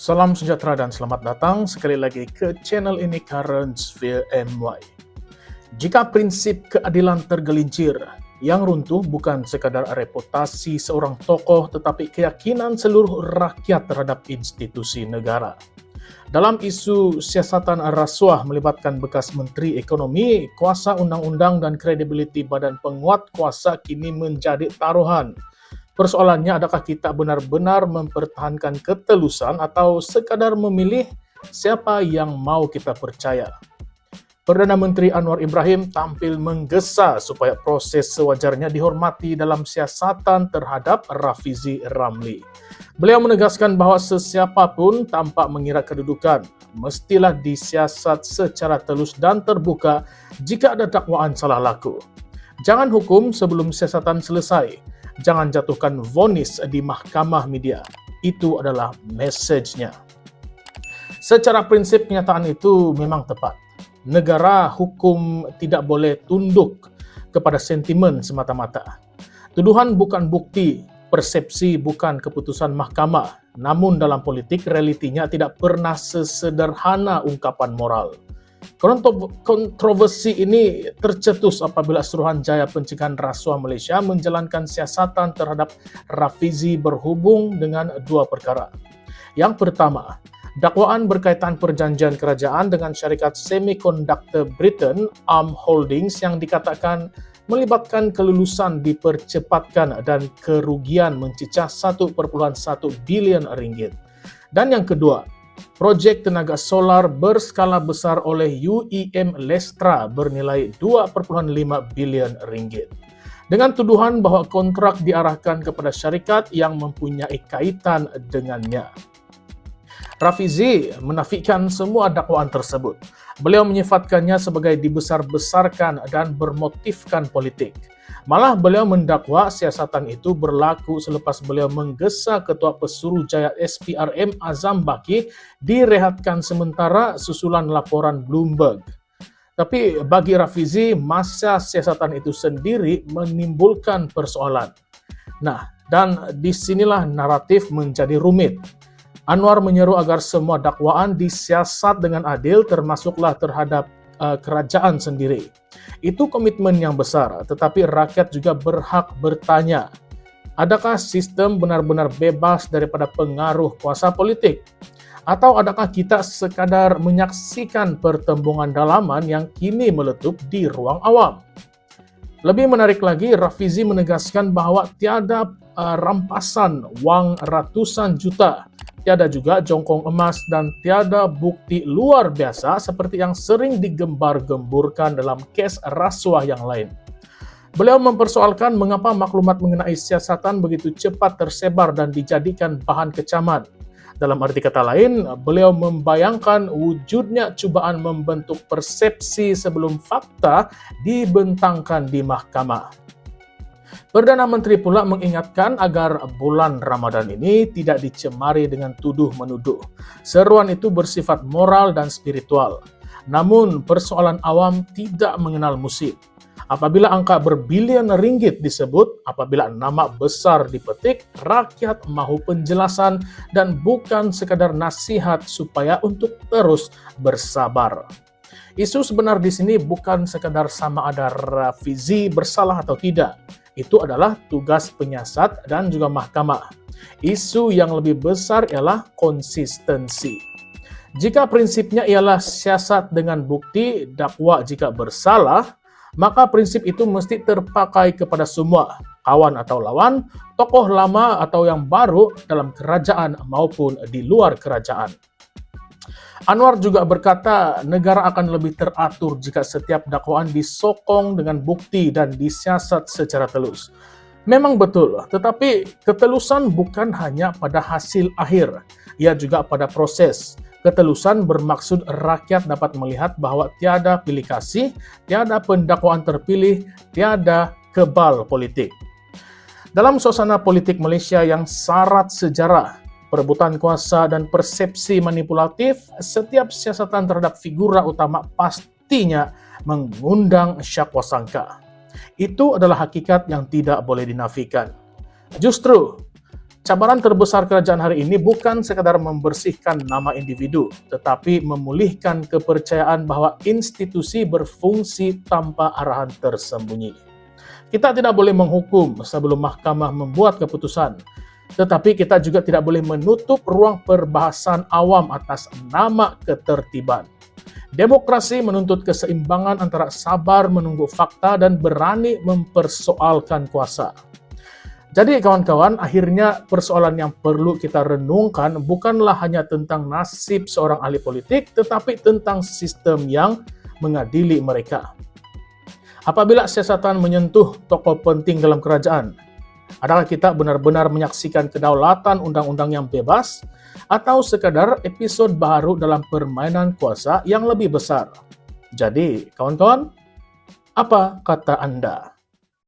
Salam sejahtera dan selamat datang sekali lagi ke channel ini Current Sphere MY. Jika prinsip keadilan tergelincir, yang runtuh bukan sekadar reputasi seorang tokoh tetapi keyakinan seluruh rakyat terhadap institusi negara. Dalam isu siasatan rasuah melibatkan bekas Menteri Ekonomi, kuasa undang-undang dan kredibiliti badan penguat kuasa kini menjadi taruhan. Persoalannya, adakah kita benar-benar mempertahankan ketelusan atau sekadar memilih siapa yang mau kita percaya? Perdana Menteri Anwar Ibrahim tampil menggesa supaya proses sewajarnya dihormati dalam siasatan terhadap Rafizi Ramli. Beliau menegaskan bahawa sesiapapun tanpa mengira kedudukan mestilah disiasat secara telus dan terbuka jika ada dakwaan salah laku. Jangan hukum sebelum siasatan selesai. Jangan jatuhkan vonis di mahkamah media. Itu adalah mesejnya. Secara prinsip kenyataan itu memang tepat. Negara hukum tidak boleh tunduk kepada sentimen semata-mata. Tuduhan bukan bukti, persepsi bukan keputusan mahkamah. Namun dalam politik, realitinya tidak pernah sesederhana ungkapan moral. Kontroversi ini tercetus apabila Suruhanjaya Pencegahan Rasuah Malaysia menjalankan siasatan terhadap Rafizi berhubung dengan dua perkara. Yang pertama, dakwaan berkaitan perjanjian kerajaan dengan syarikat semikonduktor Britain, ARM Holdings, yang dikatakan melibatkan kelulusan dipercepatkan dan kerugian mencecah 1.1 bilion ringgit. Dan yang kedua, projek tenaga solar berskala besar oleh UEM Lestra bernilai 2.5 bilion ringgit. Dengan tuduhan bahawa kontrak diarahkan kepada syarikat yang mempunyai kaitan dengannya. Rafizi menafikan semua dakwaan tersebut. Beliau menyifatkannya sebagai dibesar-besarkan dan bermotifkan politik. Malah beliau mendakwa siasatan itu berlaku selepas beliau menggesa Ketua Pesuruhjaya SPRM Azam Baki direhatkan sementara susulan laporan Bloomberg. Tapi bagi Rafizi, masa siasatan itu sendiri menimbulkan persoalan. Nah, dan disinilah naratif menjadi rumit. Anwar menyeru agar semua dakwaan disiasat dengan adil, termasuklah terhadap kerajaan sendiri. Itu komitmen yang besar, tetapi rakyat juga berhak bertanya, adakah sistem benar-benar bebas daripada pengaruh kuasa politik? Atau adakah kita sekadar menyaksikan pertembungan dalaman yang kini meletup di ruang awam? Lebih menarik lagi, Rafizi menegaskan bahawa tiada rampasan wang ratusan juta, tiada juga jongkong emas, dan tiada bukti luar biasa seperti yang sering digembar-gemburkan dalam kes rasuah yang lain. Beliau mempersoalkan mengapa maklumat mengenai siasatan begitu cepat tersebar dan dijadikan bahan kecaman. Dalam arti kata lain, beliau membayangkan wujudnya cubaan membentuk persepsi sebelum fakta dibentangkan di mahkamah. Perdana Menteri pula mengingatkan agar bulan Ramadan ini tidak dicemari dengan tuduh-menuduh. Seruan itu bersifat moral dan spiritual. Namun, persoalan awam tidak mengenal musim. Apabila angka berbilion ringgit disebut, apabila nama besar dipetik, rakyat mahu penjelasan dan bukan sekadar nasihat supaya untuk terus bersabar. Isu sebenar di sini bukan sekadar sama ada Rafizi bersalah atau tidak. Itu adalah tugas penyiasat dan juga mahkamah. Isu yang lebih besar ialah konsistensi. Jika prinsipnya ialah siasat dengan bukti, dakwa jika bersalah, maka prinsip itu mesti terpakai kepada semua, kawan atau lawan, tokoh lama atau yang baru dalam kerajaan maupun di luar kerajaan. Anwar juga berkata negara akan lebih teratur jika setiap dakwaan disokong dengan bukti dan disiasat secara telus. Memang betul, tetapi ketelusan bukan hanya pada hasil akhir, ia juga pada proses. Ketelusan bermaksud rakyat dapat melihat bahawa tiada pilih kasih, tiada pendakwaan terpilih, tiada kebal politik. Dalam suasana politik Malaysia yang syarat sejarah, perebutan kuasa dan persepsi manipulatif, setiap siasatan terhadap figura utama pastinya mengundang syakwa sangka. Itu adalah hakikat yang tidak boleh dinafikan. Justru, Cabaran terbesar kerajaan hari ini bukan sekadar membersihkan nama individu, tetapi memulihkan kepercayaan bahwa institusi berfungsi tanpa arahan tersembunyi. Kita tidak boleh menghukum sebelum mahkamah membuat keputusan, tetapi kita juga tidak boleh menutup ruang perbahasan awam atas nama ketertiban. Demokrasi menuntut keseimbangan antara sabar menunggu fakta dan berani mempersoalkan kuasa. Jadi kawan-kawan, akhirnya persoalan yang perlu kita renungkan bukanlah hanya tentang nasib seorang ahli politik, tetapi tentang sistem yang mengadili mereka. Apabila siasatan menyentuh tokoh penting dalam kerajaan, adakah kita benar-benar menyaksikan kedaulatan undang-undang yang bebas, atau sekadar episode baru dalam permainan kuasa yang lebih besar? Jadi, kawan-kawan, apa kata Anda?